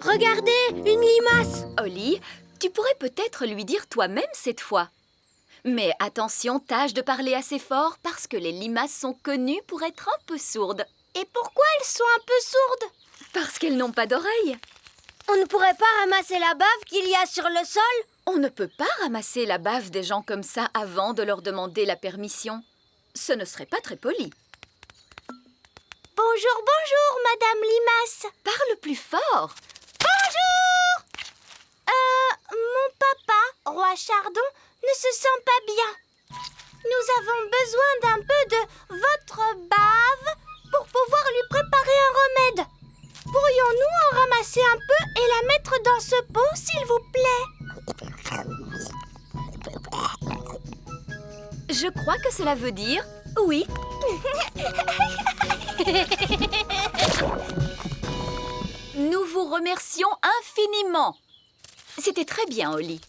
Regardez, une limace! Holly, tu pourrais peut-être lui dire toi-même cette fois. Mais attention, tâche de parler assez fort parce que les limaces sont connues pour être un peu sourdes. Et pourquoi elles sont un peu sourdes? Parce qu'elles n'ont pas d'oreilles. On ne pourrait pas ramasser la bave qu'il y a sur le sol? On ne peut pas ramasser la bave des gens comme ça avant de leur demander la permission. Ce ne serait pas très poli. Bonjour, bonjour, Madame Limace. Parle plus fort. Bonjour! Mon papa, Roi Chardon, ne se sent pas bien. Nous avons besoin d'un peu de votre bave pour pouvoir lui préparer un remède. Pourrions-nous en ramasser un peu et la mettre dans ce pot, s'il vous plaît? Je crois que cela veut dire oui. Nous vous remercions infiniment. C'était très bien, Holly.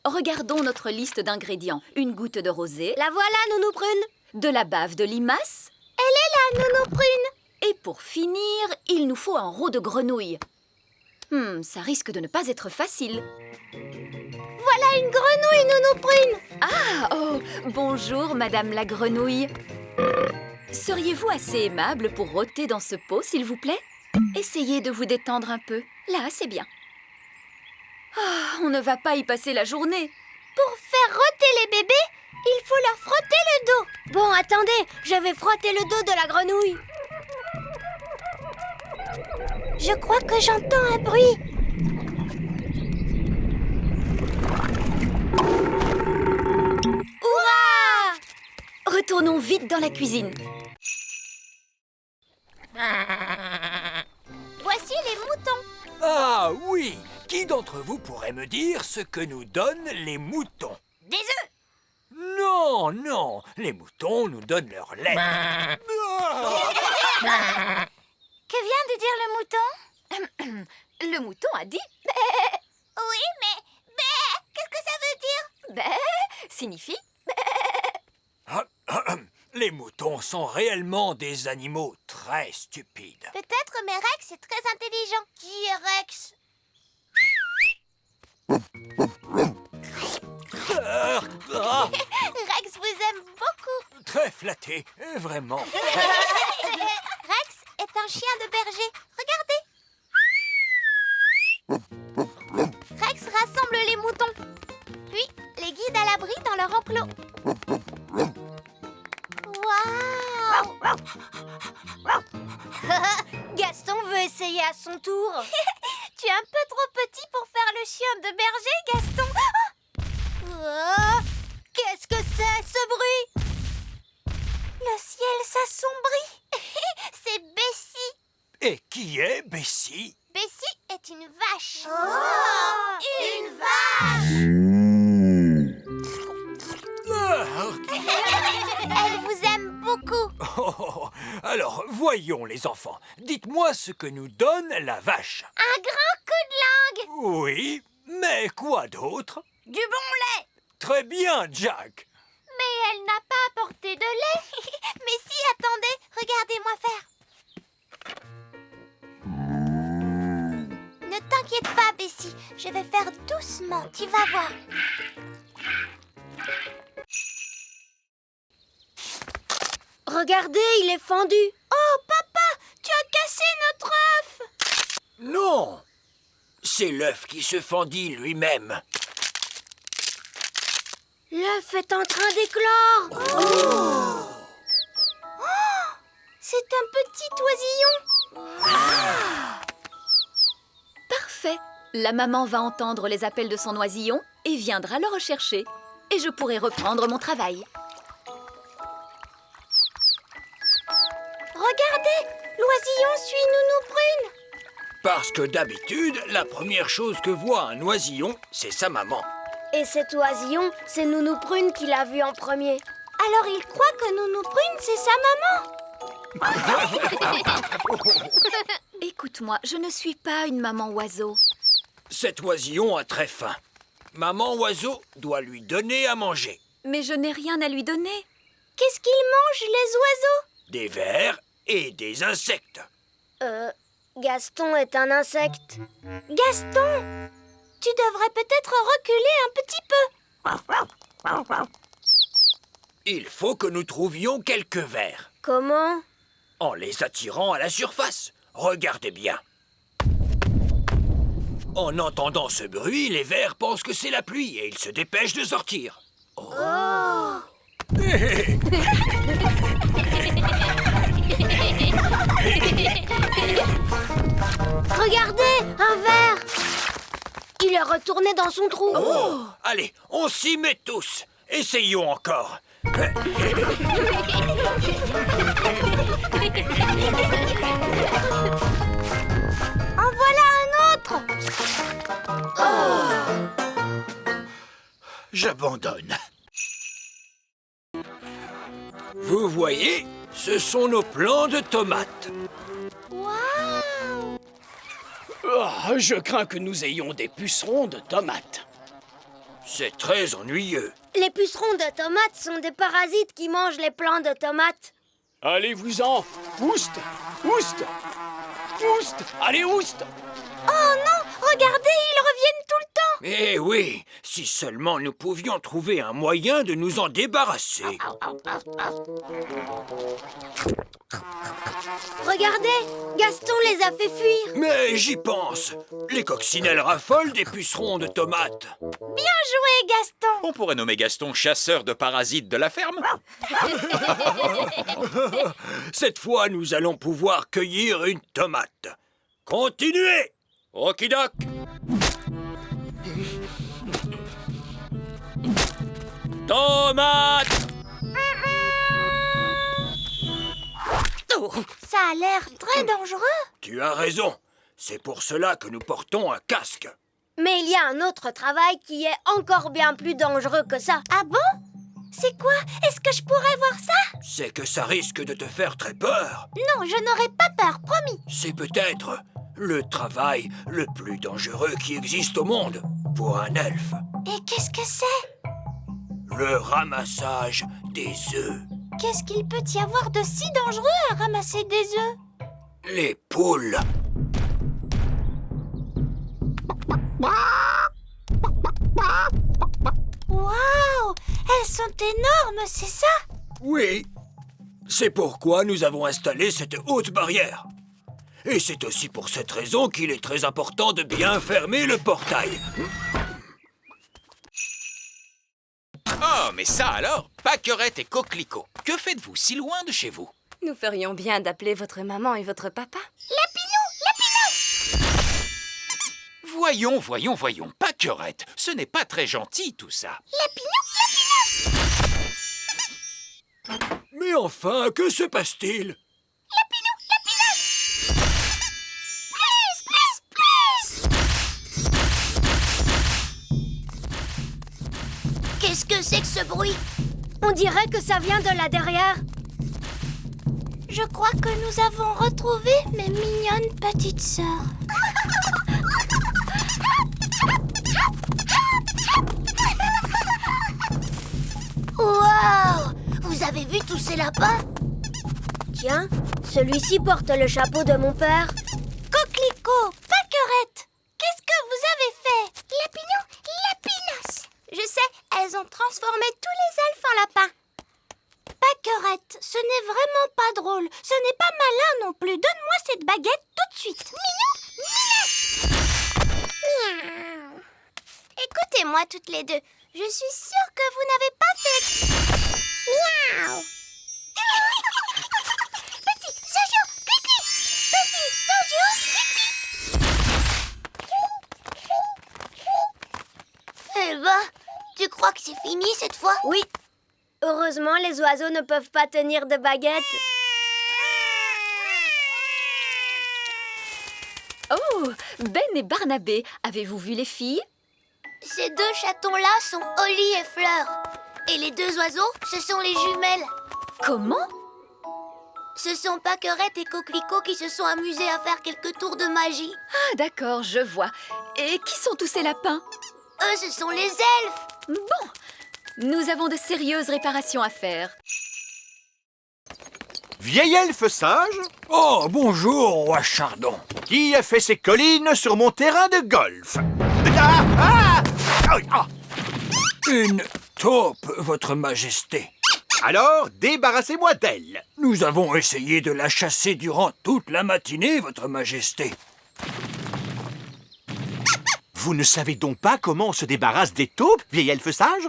Regardons notre liste d'ingrédients. Une goutte de rosée, La voilà, Nounou Prune. de la bave de limace. Elle est là, Nounou Prune. Et pour finir, il nous faut un roux de grenouille. Ça risque de ne pas être facile. Voilà une grenouille, Nounou Prune. Ah, oh, bonjour, Madame la grenouille. Seriez-vous assez aimable pour rôter dans ce pot, s'il vous plaît? Essayez de vous détendre un peu. Là, c'est bien. Ah, on ne va pas y passer la journée. Pour faire rôter les bébés, il faut leur frotter le dos. Bon, attendez, je vais frotter le dos de la grenouille. Je crois que j'entends un bruit. Hurrah! Retournons vite dans la cuisine. Voici les moutons. Ah oui! Qui d'entre vous pourrait me dire ce que nous donnent les moutons? Des œufs. Non, non, les moutons nous donnent leur lait. Ah. Que vient de dire le mouton? Le mouton a dit Oui, mais... qu'est-ce que ça veut dire? bé signifie Les moutons sont réellement des animaux très stupides. Peut-être, mais Rex est très intelligent. Qui est Rex? Rex vous aime beaucoup. Très flatté, vraiment. Rex est un chien de berger. Regardez. Rex rassemble les moutons, puis les guide à l'abri dans leur enclos. Waouh! Gaston veut essayer à son tour. Tu es un peu trop petit pour faire le chien de berger, Gaston. Oh, qu'est-ce que c'est, ce bruit? Le ciel s'assombrit. C'est Bessie. Et qui est Bessie? Bessie est une vache. Oh, une vache! Elle vous aime beaucoup. Oh, alors, voyons les enfants. Dites-moi ce que nous donne la vache. Un grand coup de langue. Oui, mais quoi d'autre? Du bon lait. Très bien, Jack. Mais elle n'a pas apporté de lait. Mais si, attendez, regardez-moi faire. Ne t'inquiète pas, Bessie. Je vais faire doucement, tu vas voir. Regardez, il est fendu. Oh, papa, tu as cassé notre œuf. Non, c'est l'œuf qui se fendit lui-même. L'œuf est en train d'éclore. Oh, c'est un petit oisillon. parfait. La maman va entendre les appels de son oisillon et viendra le rechercher. Et je pourrai reprendre mon travail. Regardez, l'oisillon suit Nounou Prune. Parce que d'habitude, la première chose que voit un oisillon, c'est sa maman. Et cet oisillon, c'est Nounou Prune qui l'a vu en premier. Alors il croit que Nounou Prune, c'est sa maman. Écoute-moi, je ne suis pas une maman oiseau. Cet oisillon a très faim. Maman oiseau doit lui donner à manger. Mais je n'ai rien à lui donner. Qu'est-ce qu'ils mangent, les oiseaux? Des vers et des insectes. Gaston est un insecte. Gaston, tu devrais peut-être reculer un petit peu. Il faut que nous trouvions quelques vers. Comment? En les attirant à la surface. Regardez bien. En entendant ce bruit, les vers pensent que c'est la pluie et ils se dépêchent de sortir. Oh! Regardez, un verre. Il est retourné dans son trou. Oh! Allez, on s'y met tous. Essayons encore. En voilà un autre. J'abandonne. Vous voyez, ce sont nos plants de tomates. Waouh! Je crains que nous ayons des pucerons de tomates. C'est très ennuyeux. Les pucerons de tomates sont des parasites qui mangent les plants de tomates. Allez-vous-en! Ouste! Ouste! Ouste! Allez, ouste! Oh non! Regardez, ils reviennent tout le temps. Eh oui, si seulement nous pouvions trouver un moyen de nous en débarrasser. Regardez, Gaston les a fait fuir. Mais j'y pense. Les coccinelles raffolent des pucerons de tomates. Bien joué, Gaston. On pourrait nommer Gaston chasseur de parasites de la ferme. Cette fois, nous allons pouvoir cueillir une tomate. Continuez! Okidoc! Tomate! Ça a l'air très dangereux. Tu as raison. C'est pour cela que nous portons un casque. Mais il y a un autre travail qui est encore bien plus dangereux que ça. Ah bon? C'est quoi? Est-ce que je pourrais voir ça? C'est que ça risque de te faire très peur. Non, je n'aurai pas peur, promis. C'est peut-être le travail le plus dangereux qui existe au monde pour un elfe. Et qu'est-ce que c'est? Le ramassage des œufs. Qu'est-ce qu'il peut y avoir de si dangereux à ramasser des œufs? Les poules. Waouh! Elles sont énormes, c'est ça? Oui. C'est pourquoi nous avons installé cette haute barrière. Et c'est aussi pour cette raison qu'il est très important de bien fermer le portail. Oh, mais ça alors, Pâquerette et Coquelicot, que faites-vous si loin de chez vous? Nous ferions bien d'appeler votre maman et votre papa. Voyons, Pâquerette, ce n'est pas très gentil tout ça. Mais enfin, que se passe-t-il? Qu'est-ce que c'est que ce bruit? On dirait que ça vient de là derrière. Je crois que nous avons retrouvé mes mignonnes petites sœurs. Waouh! Vous avez vu tous ces lapins? Tiens, celui-ci porte le chapeau de mon père. Coquelicot, Pâquerette, qu'est-ce que vous avez fait? Lapinou, Lapinos. Je sais, elles ont transformé tous les elfes en lapins. Pâquerette, ce n'est vraiment pas drôle. Ce n'est pas malin non plus. Donne-moi cette baguette tout de suite. Miaou. Écoutez-moi toutes les deux. Je suis sûre que vous n'avez pas fait... Miaou. Petit Jojo, pipi. Petit Jojo, pipi. Eh ben, tu crois que c'est fini cette fois? Oui. Heureusement, les oiseaux ne peuvent pas tenir de baguette. Oh, Ben et Barnabé, avez-vous vu les filles? Ces deux chatons-là sont Holly et Fleur. Et les deux oiseaux, ce sont les jumelles. Comment? Ce sont Pâquerette et Coquelicot qui se sont amusés à faire quelques tours de magie. Ah, d'accord, je vois. Et qui sont tous ces lapins? Eux, ce sont les elfes. Bon, nous avons de sérieuses réparations à faire. Vieil elfe sage, Oh, bonjour, roi Chardon. qui a fait ses collines sur mon terrain de golf. Ah, ah, ah, ah. Une taupe, votre majesté. Alors, débarrassez-moi d'elle. Nous avons essayé de la chasser durant toute la matinée, votre majesté. Vous ne savez donc pas comment on se débarrasse des taupes, vieil elfe sage?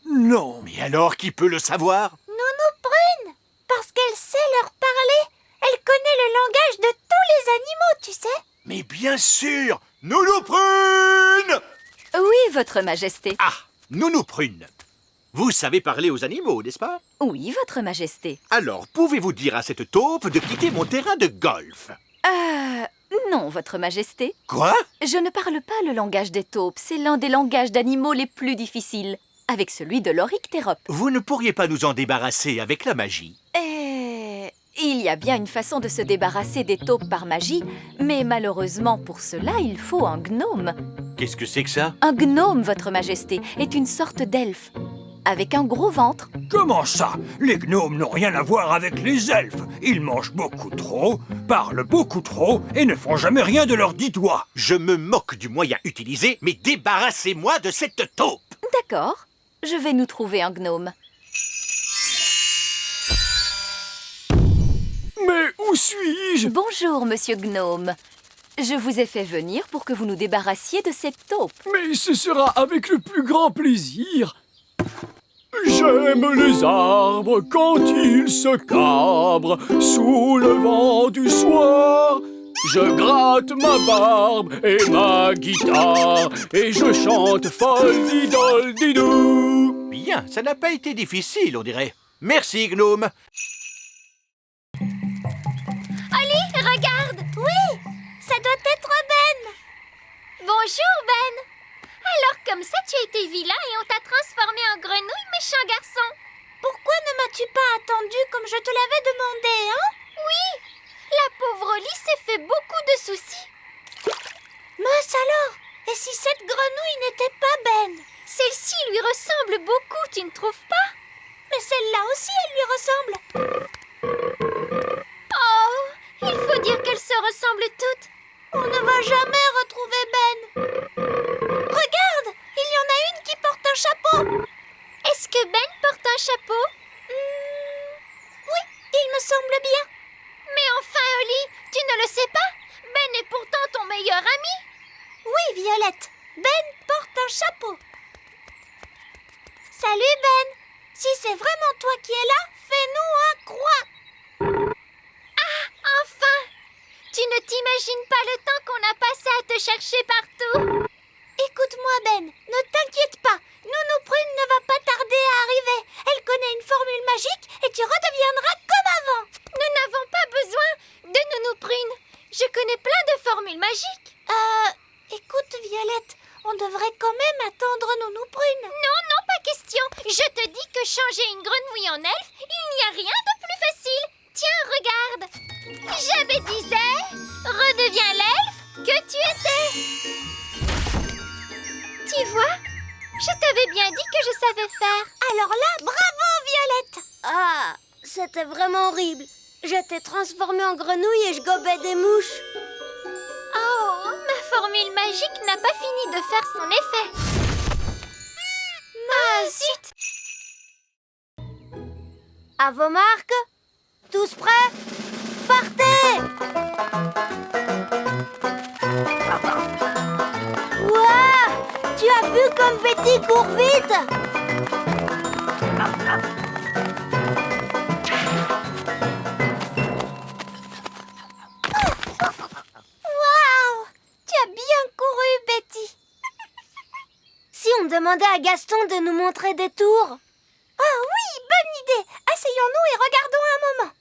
Non. Mais alors, qui peut le savoir? Nounou Prune, parce qu'elle sait leur parler. Elle connaît le langage de tous les animaux, tu sais. Mais bien sûr, Nounou Prune! Oui, votre majesté. Ah, Nounou Prune. Vous savez parler aux animaux, n'est-ce pas? Oui, votre majesté. Alors, pouvez-vous dire à cette taupe de quitter mon terrain de golf? Non, votre majesté. Quoi? Je ne parle pas le langage des taupes. C'est l'un des langages d'animaux les plus difficiles, avec celui de l'Oryctérope. Vous ne pourriez pas nous en débarrasser avec la magie? Il y a bien une façon de se débarrasser des taupes par magie, mais malheureusement pour cela, il faut un gnome. Qu'est-ce que c'est que ça? Un gnome, votre majesté, est une sorte d'elfe, avec un gros ventre. Comment ça? Les gnomes n'ont rien à voir avec les elfes. Ils mangent beaucoup trop, parlent beaucoup trop et ne font jamais rien de leurs 10 doigts. Je me moque du moyen utilisé, mais débarrassez-moi de cette taupe! D'accord, je vais nous trouver un gnome. Mais où suis-je? Bonjour, monsieur Gnome. Je vous ai fait venir pour que vous nous débarrassiez de cette taupe. Mais ce sera avec le plus grand plaisir. J'aime les arbres quand ils se cabrent sous le vent du soir. Je gratte ma barbe et ma guitare et je chante folle-didol-didou. Bien, ça n'a pas été difficile, on dirait. Merci, gnome. Oli, regarde. Oui, ça doit être Ben. Bonjour, Ben. Alors, comme ça, tu as été vilain et on t'a transformé en grenouille, méchant garçon. Pourquoi ne m'as-tu pas attendu comme je te l'avais demandé, hein? Oui, la pauvre Oli s'est fait beaucoup de soucis. Mince alors, et si cette grenouille n'était pas Ben? Celle-ci lui ressemble beaucoup, tu ne trouves pas? Mais celle-là aussi, elle lui ressemble. Oh, il faut dire qu'elles se ressemblent toutes. On ne va jamais retrouver Ben. Regarde, il y en a une qui porte un chapeau. Est-ce que Ben porte un chapeau? Oui, il me semble bien. Mais enfin, Oli, tu ne le sais pas? Ben est pourtant ton meilleur ami. Oui, Violette, Ben porte un chapeau. Salut, Ben. Si c'est vraiment toi qui es là, fais-nous un croix. Ah, enfin! Tu ne t'imagines pas le temps qu'on a passé à te chercher partout. Écoute-moi, Ben, ne t'inquiète pas. Nounou Prune ne va pas tarder à arriver. Elle connaît une formule magique et tu redeviendras comme avant. Nous n'avons pas besoin de Nounou Prune. Je connais plein de formules magiques. Écoute, Violette, on devrait quand même attendre Nounou Prune. Non, non, pas question. Je te dis que changer une grenouille en elfe, il n'y a rien de plus facile. Tiens, regarde. J'avais disais, redeviens l'elfe que tu étais. Tu vois, je t'avais bien dit que je savais faire. Alors là, bravo, Violette. Ah, c'était vraiment horrible. J'étais transformée en grenouille et je gobais des mouches. Oh, ma formule magique n'a pas fini de faire son effet. Ah, zut. À vos marques, tous prêts? Partez! Ouah! Tu as vu comme Betty court vite? Waouh! Tu as bien couru, Betty. Si on demandait à Gaston de nous montrer des tours. Oh oui, bonne idée. Asseyons-nous et regardons un moment.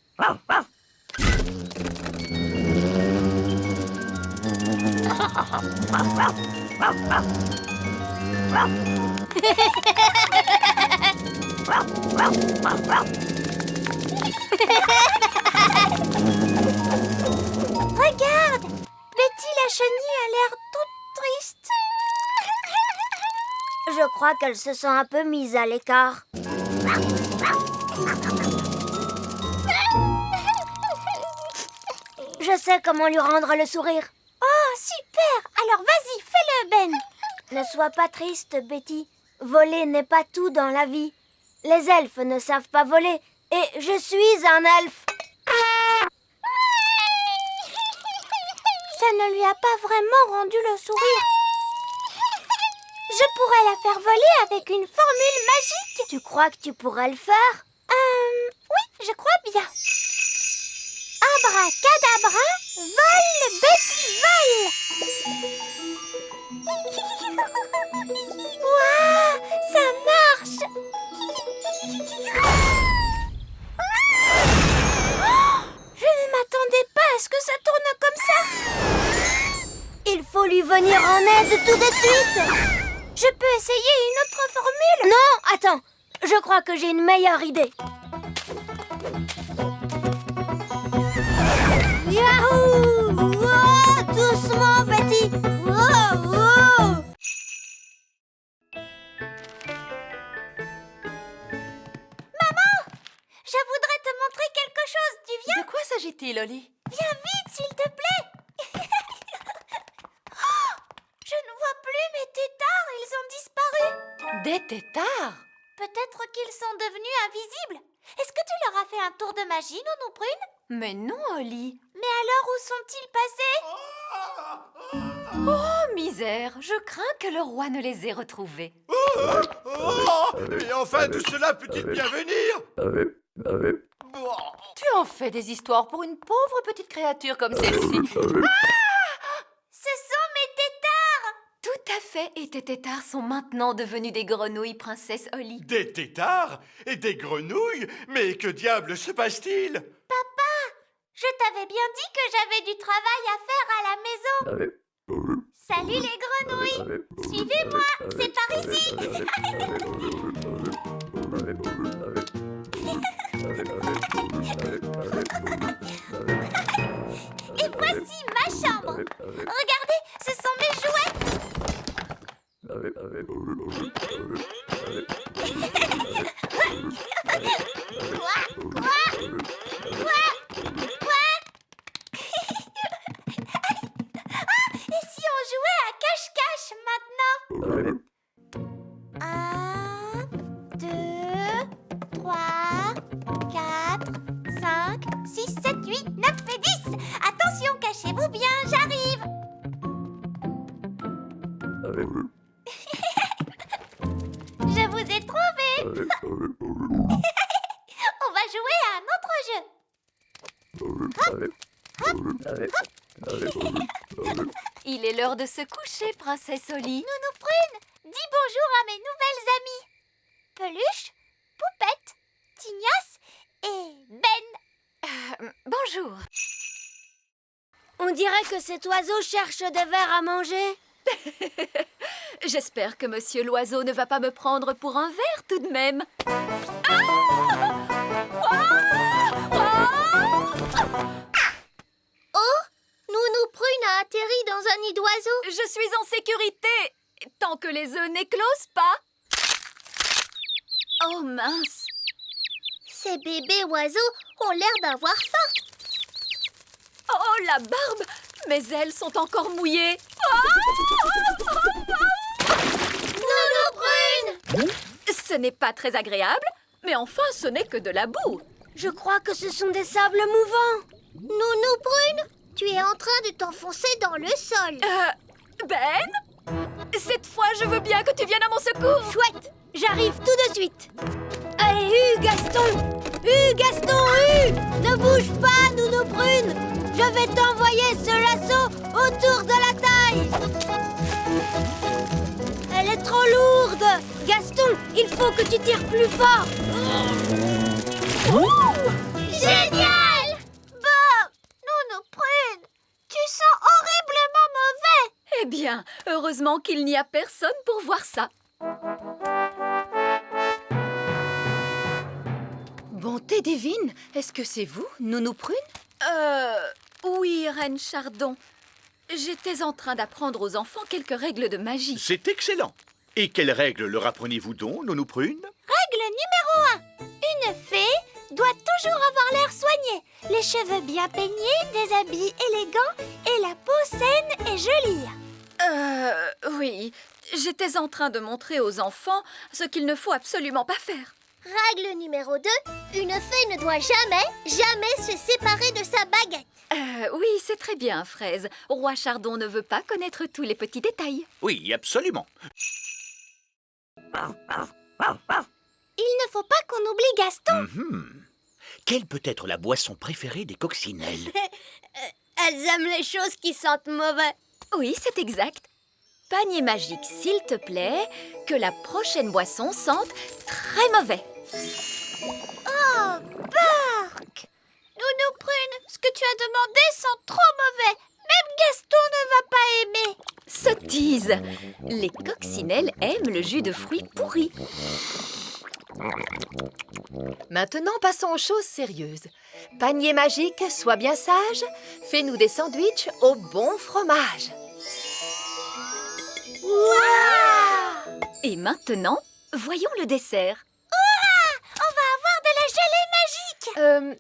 Regarde, Betty la chenille a l'air toute triste. Je crois qu'elle se sent un peu mise à l'écart. Je sais comment lui rendre le sourire. Oh, super! Alors vas-y, fais-le, Ben. Ne sois pas triste, Betty. Voler n'est pas tout dans la vie. Les elfes ne savent pas voler. Et je suis un elfe. Ça ne lui a pas vraiment rendu le sourire. Je pourrais la faire voler avec une formule magique. Tu crois que tu pourrais le faire? Oui, je crois bien. Abracadabra, vole, Betty, vole. Waouh, ça marche. Oh, je ne m'attendais pas à ce que ça tourne comme ça. Il faut lui venir en aide tout de suite. Je peux essayer une autre formule? Non, attends. Je crois que j'ai une meilleure idée. Yahoo! Wow, doucement, Betty. Wow, wow. Je voudrais te montrer quelque chose. Tu viens? De quoi s'agit-il, Oli? Viens vite, s'il te plaît. Oh, je ne vois plus mes têtards, ils ont disparu. Des têtards? Peut-être qu'ils sont devenus invisibles. Est-ce que tu leur as fait un tour de magie, Nounou Prune? Mais non, Oli. Mais alors, où sont-ils passés? Oh, misère, je crains que le roi ne les ait retrouvés. Et enfin, tout cela peut-il bien venir? Tu en fais des histoires pour une pauvre petite créature comme celle-ci. Ce sont mes têtards! Tout à fait, et tes têtards sont maintenant devenus des grenouilles, princesse Oli. Des têtards et des grenouilles? Mais que diable se passe-t-il? Je t'avais bien dit que j'avais du travail à faire à la maison. Salut les grenouilles! Suivez-moi, c'est par ici! Et voici ma chambre! Regardez, ce sont mes jouets! Et si on jouait à cache-cache maintenant? 1, 2, 3, 4, 5, 6, 7, 8, 9 et 10. Attention, cachez-vous bien, j'arrive. Je vous ai trouvé. On va jouer à un autre jeu. Il est l'heure de se coucher, princesse Oli. Nounou Prune, dis bonjour à mes nouvelles amies. Peluche, Poupette, Tignasse et Ben. Bonjour. On dirait que cet oiseau cherche des vers à manger. J'espère que monsieur l'oiseau ne va pas me prendre pour un ver tout de même. Nounou Prune a atterri dans un nid d'oiseaux. Je suis en sécurité, tant que les œufs n'éclosent pas. Oh mince. Ces bébés oiseaux ont l'air d'avoir faim. Oh la barbe. Mes ailes sont encore mouillées. Nounou Prune! Ce n'est pas très agréable, mais enfin ce n'est que de la boue. Je crois que ce sont des sables mouvants. Nounou Prune, tu es en train de t'enfoncer dans le sol. Ben, cette fois je veux bien que tu viennes à mon secours. Chouette, j'arrive tout de suite. Allez, Gaston! Gaston, ne bouge pas, Nounou Prune. Je vais t'envoyer ce lasso autour de la taille. Elle est trop lourde. Gaston, il faut que tu tires plus fort. Génial! Bob, Nounou Prune, tu sens horriblement mauvais. Eh bien, heureusement qu'il n'y a personne pour voir ça. Bonté divine, est-ce que c'est vous, Nounou Prune? Oui, Reine Chardon. J'étais en train d'apprendre aux enfants quelques règles de magie. C'est excellent. Et quelles règles leur apprenez-vous donc, Nounou Prune? Règle numéro 1. Une fée doit toujours avoir l'air soigné, les cheveux bien peignés, des habits élégants et la peau saine et jolie. Oui. J'étais en train de montrer aux enfants ce qu'il ne faut absolument pas faire. Règle numéro 2, une fée ne doit jamais se séparer de sa baguette. Oui, c'est très bien, Fraise. Roi Chardon ne veut pas connaître tous les petits détails. Oui, absolument. Il ne faut pas qu'on oublie Gaston. Quelle peut être la boisson préférée des coccinelles? Elles aiment les choses qui sentent mauvais. Oui, c'est exact. Panier magique, s'il te plaît, que la prochaine boisson sente très mauvais. Oh, Bark! Nounou Prune, ce que tu as demandé sent trop mauvais. Même Gaston ne va pas aimer. Sottise! Les coccinelles aiment le jus de fruits pourris. Maintenant, passons aux choses sérieuses. Panier magique, sois bien sage. Fais-nous des sandwichs au bon fromage. Et maintenant, voyons le dessert. On va avoir de la gelée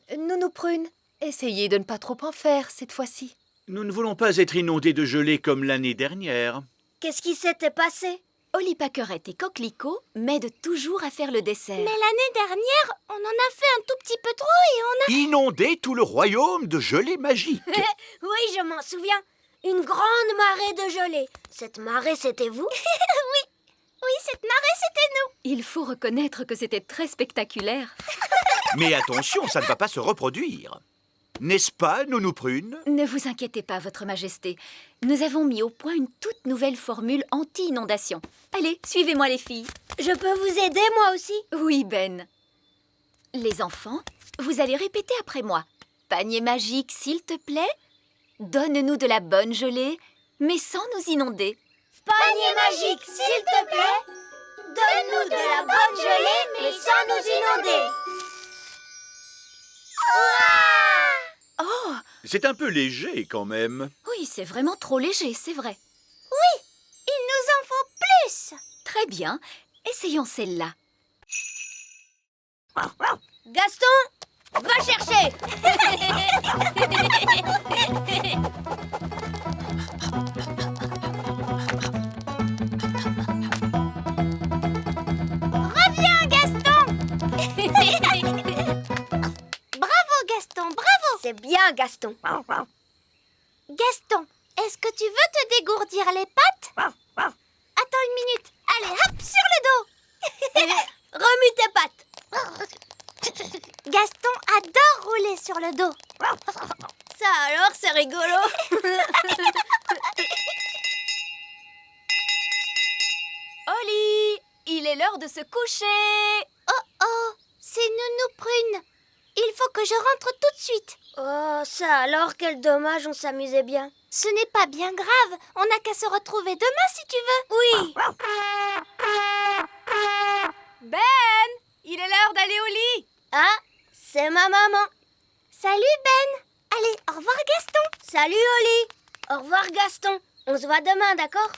magique. Nounou Prune, essayez de ne pas trop en faire cette fois-ci. Nous ne voulons pas être inondés de gelée comme l'année dernière. Qu'est-ce qui s'était passé? Oli Paquerette et Coquelicot m'aident toujours à faire le dessert. Mais l'année dernière, on en a fait un tout petit peu trop et on a... Inonder tout le royaume de gelée magique. Oui, je m'en souviens. Une grande marée de gelée. Cette marée, c'était vous? Oui, cette marée, c'était nous. Il faut reconnaître que c'était très spectaculaire. Mais attention, ça ne va pas se reproduire. N'est-ce pas, Nounou Prune? Ne vous inquiétez pas, Votre Majesté. Nous avons mis au point une toute nouvelle formule anti-inondation. Allez, suivez-moi les filles. Je peux vous aider, moi aussi? Oui, Ben. Les enfants, vous allez répéter après moi. Panier magique, s'il te plaît. Donne-nous de la bonne gelée, mais sans nous inonder. Panier magique, s'il te plaît. Donne-nous de la bonne gelée, mais sans nous inonder. Oh, C'est un peu léger quand même. oui, c'est vraiment trop léger, c'est vrai. Il nous en faut plus. Très bien, essayons celle-là. Gaston, va chercher. Reviens, Gaston. Bravo, Gaston, bravo. C'est bien, Gaston. Gaston, est-ce que tu veux te dégourdir les pattes? Attends une minute. Allez, hop, sur le dos. Remue tes pattes. Gaston adore rouler sur le dos. Ça alors, c'est rigolo. Oli, il est l'heure de se coucher. Oh, c'est Nounou Prune. Il faut que je rentre tout de suite. Oh, ça alors, quel dommage, on s'amusait bien. Ce n'est pas bien grave. On n'a qu'à se retrouver demain si tu veux. Oui. Ben, il est l'heure d'aller au lit. Ah, c'est ma maman. Salut Ben. Allez, au revoir Gaston. Salut, Oli. Au revoir, Gaston. On se voit demain, d'accord?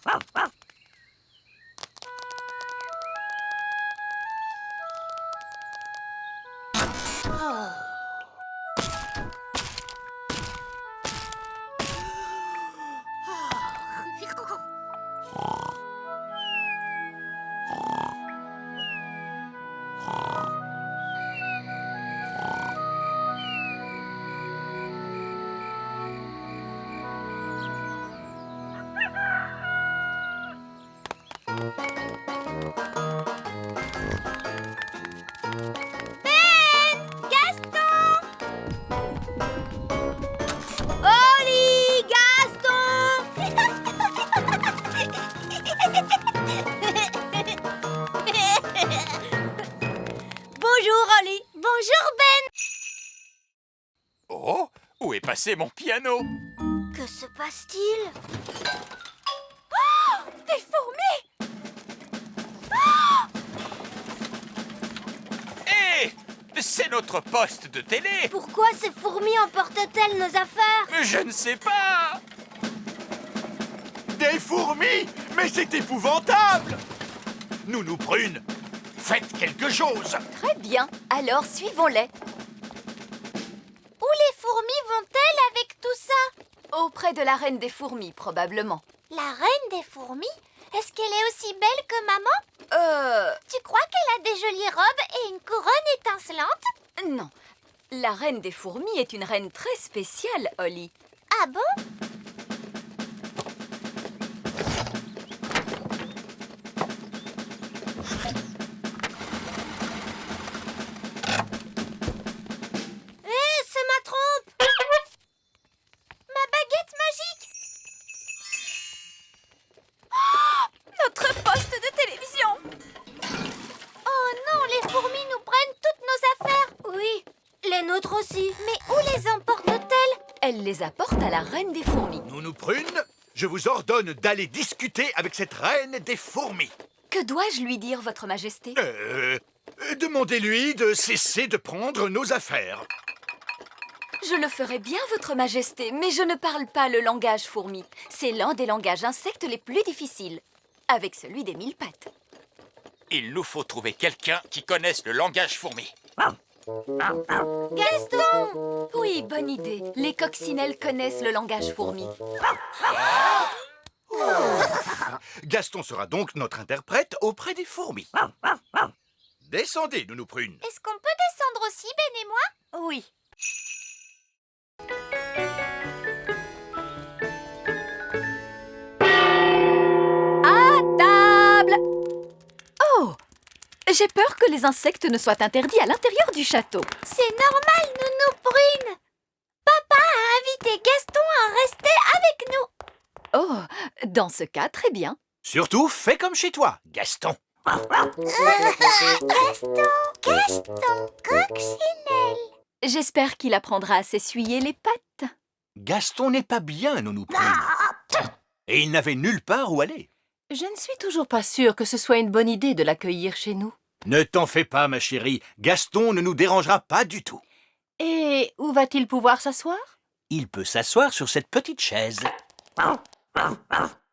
Oli, Gaston. Bonjour, Oli. Bonjour Ben. Oh, où est passé mon piano? Que se passe-t-il? Des fourmis. Hé, c'est notre poste de télé. Pourquoi ces fourmis emportent-elles nos affaires? Je ne sais pas. Des fourmis? Mais c'est épouvantable! Nounou Prune, faites quelque chose! Très bien, alors suivons-les. auprès de la reine des fourmis, probablement. La reine des fourmis? Est-ce qu'elle est aussi belle que maman? Tu crois qu'elle a des jolies robes et une couronne étincelante? Non. La reine des fourmis est une reine très spéciale, Holly. Ah bon? C'est ma trompe! Ma baguette magique! Notre poste de télévision! Oh non, les fourmis nous prennent toutes nos affaires! Oui, les nôtres aussi. Mais où les emportent-elles? Elle les apporte à la reine des fourmis. Nounou Prune, je vous ordonne d'aller discuter avec cette reine des fourmis. Que dois-je lui dire, votre majesté? Demandez-lui de cesser de prendre nos affaires. Je le ferai bien, votre majesté, mais je ne parle pas le langage fourmi. C'est l'un des langages insectes les plus difficiles, avec celui des 1000 pattes. Il nous faut trouver quelqu'un qui connaisse le langage fourmi. Gaston! Oui, bonne idée. Les coccinelles connaissent le langage fourmi. Gaston sera donc notre interprète auprès des fourmis. Descendez, Nounou Prune. Est-ce qu'on peut descendre aussi, Ben et moi? Oui. À table! Oh! J'ai peur que les insectes ne soient interdits à l'intérieur du château. C'est normal, Nounou Prune. Papa a invité Gaston à rester avec nous. Oh, dans ce cas, très bien. Surtout, fais comme chez toi, Gaston. Gaston, coccinelle. J'espère qu'il apprendra à s'essuyer les pattes. Gaston n'est pas bien, Nounou Prune. Et il n'avait nulle part où aller. Je ne suis toujours pas sûre que ce soit une bonne idée de l'accueillir chez nous. Ne t'en fais pas, ma chérie. Gaston ne nous dérangera pas du tout. Et où va-t-il pouvoir s'asseoir? Il peut s'asseoir sur cette petite chaise.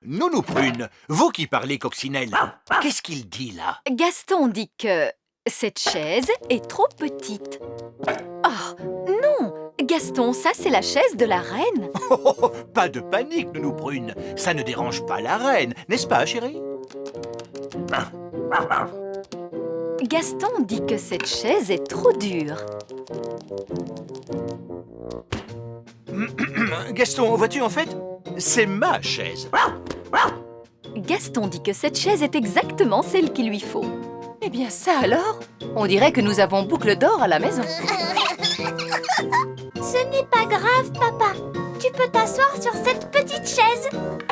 Nounou Prune, vous qui parlez coccinelle, qu'est-ce qu'il dit là? Gaston dit que cette chaise est trop petite. Oh, non! Gaston, ça c'est la chaise de la reine. Oh, pas de panique, Nounou Prune. Ça ne dérange pas la reine, n'est-ce pas, chérie? Gaston dit que cette chaise est trop dure. Gaston, vois-tu, en fait, c'est ma chaise. Gaston dit que cette chaise est exactement celle qu'il lui faut. Eh bien ça alors? On dirait que nous avons boucle d'or à la maison. Ce n'est pas grave, papa. Tu peux t'asseoir sur cette petite chaise. Miam,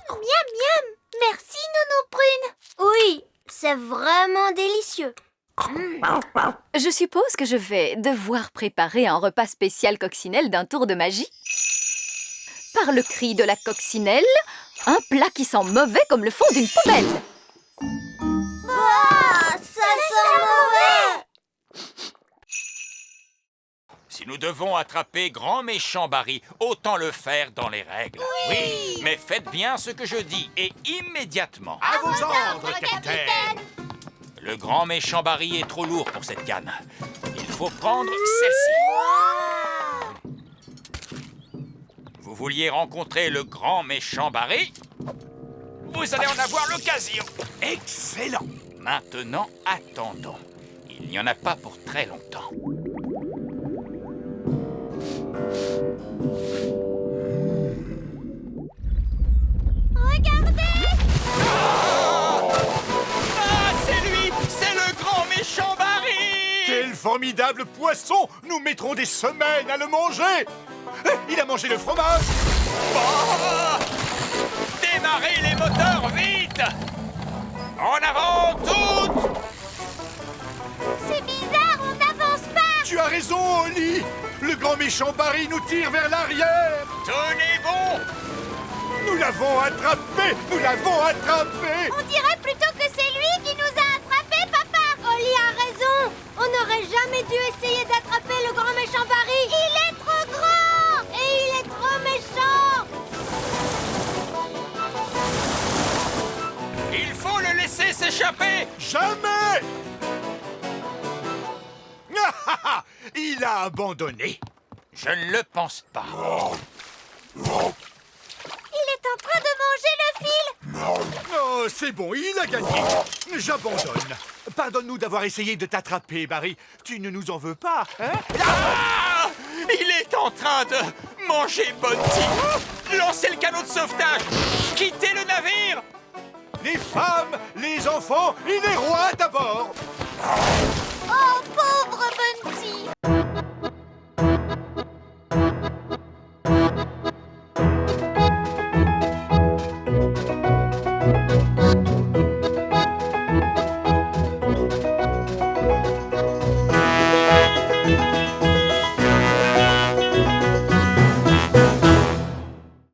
miam. Merci, Nounou Prune. Oui, c'est vraiment délicieux. Je suppose que je vais devoir préparer un repas spécial coccinelle d'un tour de magie. Par le cri de la coccinelle, un plat qui sent mauvais comme le fond d'une poubelle. Ah, ça sent mauvais! Si nous devons attraper Grand Méchant Barry, autant le faire dans les règles. Oui, mais faites bien ce que je dis, et immédiatement. À vos ordres, capitaine. Le Grand Méchant Barry est trop lourd pour cette canne. Il faut prendre celle-ci. Vous vouliez rencontrer le Grand Méchant Barry? Vous allez en avoir l'occasion. Excellent. Maintenant, attendons. Il n'y en a pas pour très longtemps. Regardez! Ah, c'est lui! C'est le Grand Méchant Barry! Quel formidable poisson! Nous mettrons des semaines à le manger. Il a mangé le fromage. Oh! Démarrez les moteurs vite! En avant toutes! C'est bizarre, on n'avance pas! Tu as raison, Holly. Le grand méchant Barry nous tire vers l'arrière. Tenez bon! Nous l'avons attrapé. Nous l'avons attrapé. On dirait plutôt que c'est lui qui nous a attrapés, papa! Holly a raison. On n'aurait jamais dû essayer d'attraper le grand méchant Barry. Il est trop grand! Et il est trop méchant. Il faut le laisser s'échapper! Jamais. Il Il a abandonné. Je ne le pense pas. Il est en train de manger le fil. Oh, c'est bon, il a gagné. J'abandonne. Pardonne-nous d'avoir essayé de t'attraper, Barry. Tu ne nous en veux pas, hein? Ah! Il est en train de manger Bounty. Lancez le canot de sauvetage. Quittez le navire. Les femmes, les enfants et les rois d'abord. Oh, pauvre Bunty.